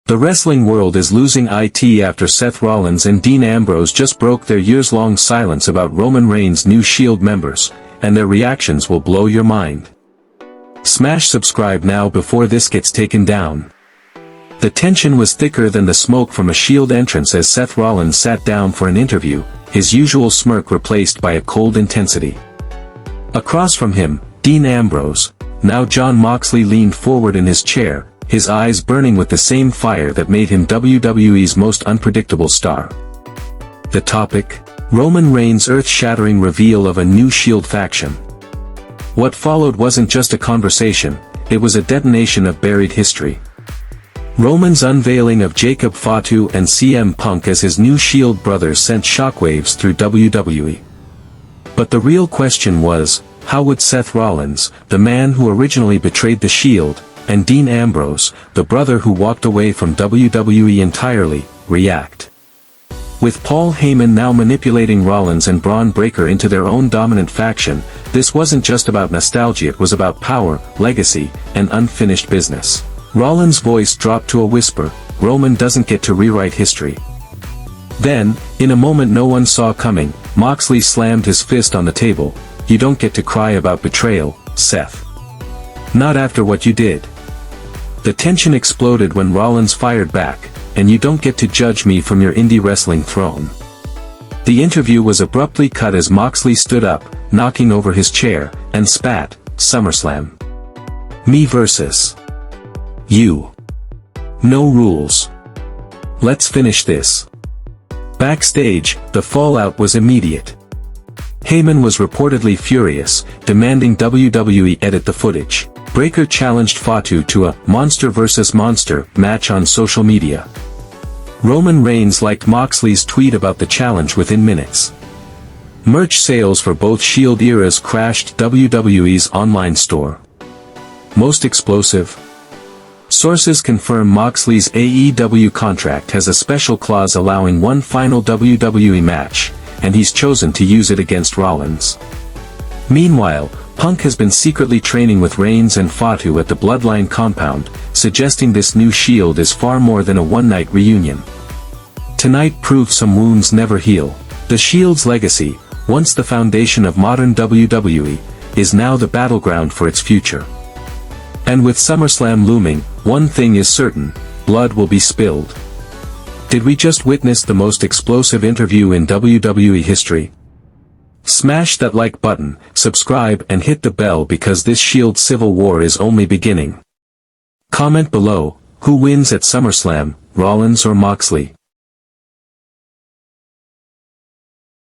The wrestling world is losing it after Seth Rollins and Dean Ambrose just broke their years-long silence about Roman Reigns' new Shield members, and their reactions will blow your mind. Smash subscribe now before this gets taken down. The tension was thicker than the smoke from a Shield entrance as Seth Rollins sat down for an interview, his usual smirk replaced by a cold intensity. Across from him, Dean Ambrose, now Jon Moxley, leaned forward in his chair, his eyes burning with the same fire that made him WWE's most unpredictable star. The topic: Roman Reigns' earth-shattering reveal of a new Shield faction. What followed wasn't just a conversation, it was a detonation of buried history. Roman's unveiling of Jacob Fatu and CM Punk as his new Shield brothers sent shockwaves through WWE. But the real question was, how would Seth Rollins, the man who originally betrayed the Shield, and Dean Ambrose, the brother who walked away from WWE entirely, react? With Paul Heyman now manipulating Rollins and Braun Breaker into their own dominant faction, this wasn't just about nostalgia, it was about power, legacy, and unfinished business. Rollins' voice dropped to a whisper: Roman doesn't get to rewrite history. Then, in a moment no one saw coming, Moxley slammed his fist on the table. You don't get to cry about betrayal, Seth. Not after what you did. The tension exploded when Rollins fired back, and you don't get to judge me from your indie wrestling throne. The interview was abruptly cut as Moxley stood up, knocking over his chair, and spat, SummerSlam. Me versus you. No rules. Let's finish this. Backstage, the fallout was immediate. Heyman was reportedly furious, demanding WWE edit the footage. Breaker challenged Fatu to a monster versus monster match on social media. Roman Reigns liked Moxley's tweet about the challenge within minutes. Merch sales for both Shield eras crashed WWE's online store. Most explosive? Sources confirm Moxley's AEW contract has a special clause allowing one final WWE match, and he's chosen to use it against Rollins. Meanwhile, Punk has been secretly training with Reigns and Fatu at the Bloodline compound, suggesting this new Shield is far more than a one-night reunion. Tonight proved some wounds never heal. The Shield's legacy, once the foundation of modern WWE, is now the battleground for its future. And with SummerSlam looming, one thing is certain: blood will be spilled. Did we just witness the most explosive interview in WWE history? Smash that like button, subscribe and hit the bell because this Shield civil war is only beginning. Comment below, who wins at SummerSlam, Rollins or Moxley?